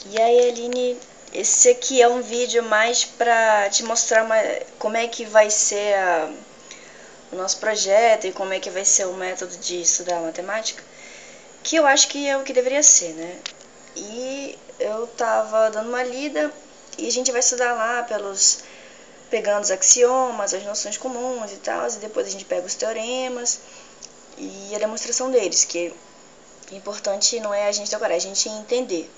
E aí, Aline, esse aqui é um vídeo mais para te mostrar como é que vai ser o nosso projeto e como é que vai ser o método de estudar matemática, que eu acho que é o que deveria ser, né? E eu tava dando uma lida e a gente vai estudar lá pegando os axiomas, as noções comuns e tal, e depois a gente pega os teoremas e a demonstração deles, que o importante não é a gente decorar, é a gente entender.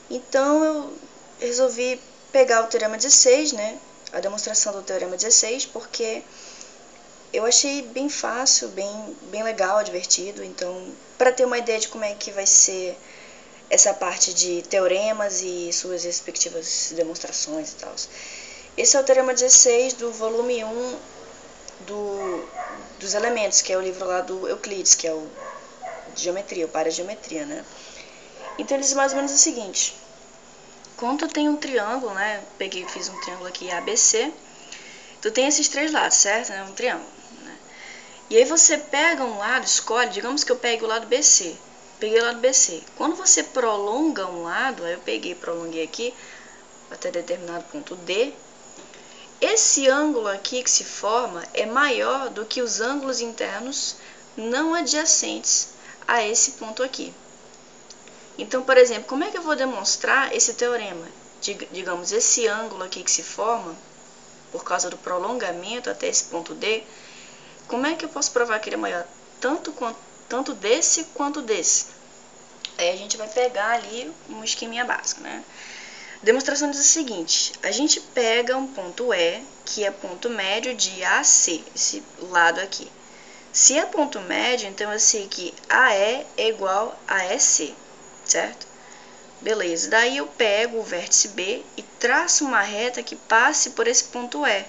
Então eu resolvi pegar o teorema 16, né, a demonstração do teorema 16, porque eu achei bem fácil, bem legal, divertido. Então, para ter uma ideia de como é que vai ser essa parte de teoremas e suas respectivas demonstrações e tal. Esse é o teorema 16 do volume 1 dos elementos, que é o livro lá do Euclides, que é o de geometria, o parageometria, né? Então, ele diz mais ou menos o seguinte: quando tu tem um triângulo, né? Fiz um triângulo aqui ABC. Tu tem esses três lados, certo? É um triângulo, né? E aí você pega um lado, escolhe, digamos que eu pegue o lado BC. Peguei o lado BC. Quando você prolonga um lado, aí eu prolonguei aqui até determinado ponto D. Esse ângulo aqui que se forma é maior do que os ângulos internos não adjacentes a esse ponto aqui. Então, por exemplo, como é que eu vou demonstrar esse teorema? Digamos, esse ângulo aqui que se forma, por causa do prolongamento até esse ponto D, como é que eu posso provar que ele é maior tanto desse quanto desse? Aí a gente vai pegar ali um esqueminha básico, né? A demonstração diz o seguinte: a gente pega um ponto E, que é ponto médio de AC, esse lado aqui. Se é ponto médio, então eu sei que AE é igual a EC, certo? Beleza, daí eu pego o vértice B e traço uma reta que passe por esse ponto E.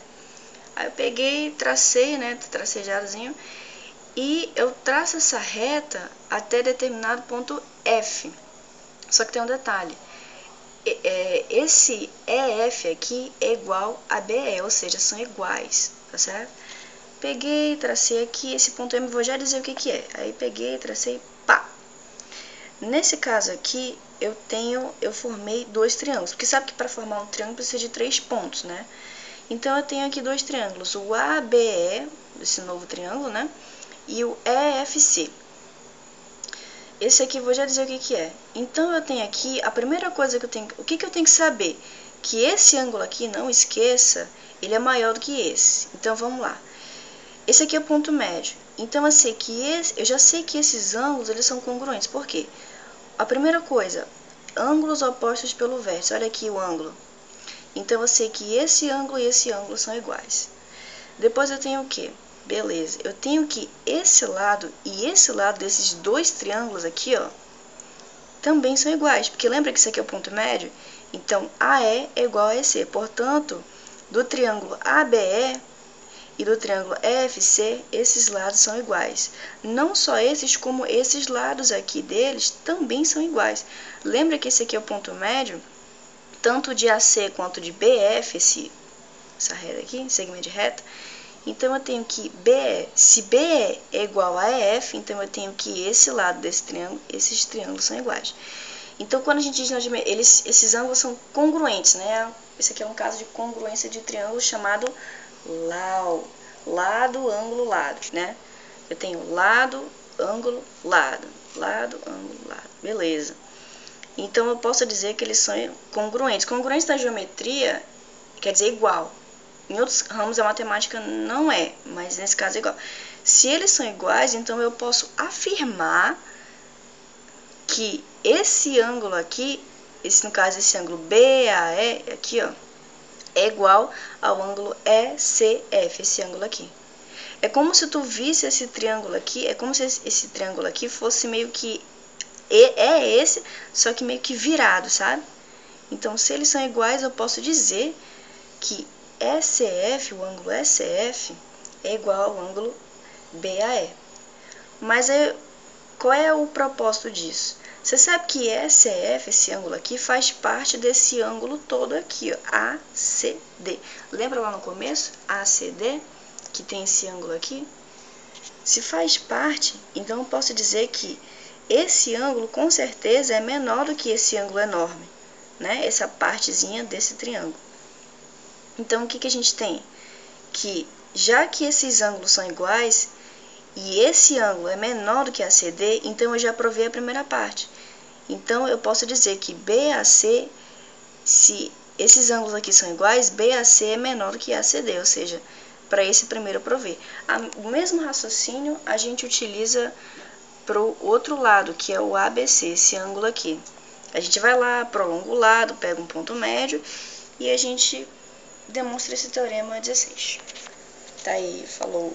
Aí eu peguei, tracei, né, tracejadozinho, e eu traço essa reta até determinado ponto F. Só que tem um detalhe: esse EF aqui é igual a BE, ou seja, são iguais, tá certo? Peguei, tracei aqui, esse ponto M, vou já dizer o que que é. Aí peguei, tracei, pá. Nesse caso aqui, eu formei dois triângulos, porque sabe que para formar um triângulo precisa de 3 pontos, né? Então eu tenho aqui dois triângulos, o ABE, esse novo triângulo, né? E o EFC. Esse aqui eu vou já dizer o que que é. Então eu tenho aqui, a primeira coisa que eu tenho, o que que eu tenho que saber? Que esse ângulo aqui, não esqueça, ele é maior do que esse. Então vamos lá. Esse aqui é o ponto médio. Então eu já sei que esses ângulos eles são congruentes. Por quê? A primeira coisa, ângulos opostos pelo vértice. Olha aqui o ângulo. Então eu sei que esse ângulo e esse ângulo são iguais. Depois eu tenho o quê? Beleza, eu tenho que esse lado e esse lado desses dois triângulos aqui, ó, também são iguais, porque lembra que isso aqui é o ponto médio? Então, AE é igual a EC. Portanto, do triângulo ABE e do triângulo EFC, esses lados são iguais. Não só esses, como esses lados aqui deles também são iguais. Lembra que esse aqui é o ponto médio? Tanto de AC quanto de BF, essa reta aqui, segmento de reta. Então, eu tenho que BE, se BE é igual a EF, então eu tenho que esse lado desse triângulo, esses triângulos são iguais. Então, quando a gente diz esses ângulos são congruentes, né? Esse aqui é um caso de congruência de triângulo chamado LAO, lado, ângulo, lado, né? Eu tenho lado, ângulo, lado, lado, ângulo, lado, beleza. Então, eu posso dizer que eles são congruentes. Congruentes da geometria quer dizer igual. Em outros ramos da matemática não é, mas nesse caso é igual. Se eles são iguais, então eu posso afirmar que esse ângulo aqui, no caso esse ângulo BAE, aqui ó, é igual ao ângulo ECF, esse ângulo aqui. É como se tu visse esse triângulo aqui, é como se esse triângulo aqui fosse meio que esse, só que meio que virado, sabe? Então, se eles são iguais, eu posso dizer que ECF, o ângulo ECF, é igual ao ângulo BAE. Mas qual é o propósito disso? Você sabe que ECF, esse ângulo aqui, faz parte desse ângulo todo aqui, ó, ACD. Lembra lá no começo? ACD, que tem esse ângulo aqui? Se faz parte, então eu posso dizer que esse ângulo, com certeza, é menor do que esse ângulo enorme. né, essa partezinha desse triângulo. Então, o que a gente tem? Que, já que esses ângulos são iguais, e esse ângulo é menor do que ACD, então eu já provei a primeira parte. Então, eu posso dizer que BAC, se esses ângulos aqui são iguais, BAC é menor do que ACD, ou seja, para esse primeiro eu provei. O mesmo raciocínio a gente utiliza para o outro lado, que é o ABC, esse ângulo aqui. A gente vai lá, prolonga o lado, pega um ponto médio e a gente demonstra esse teorema 16. Tá aí, falou.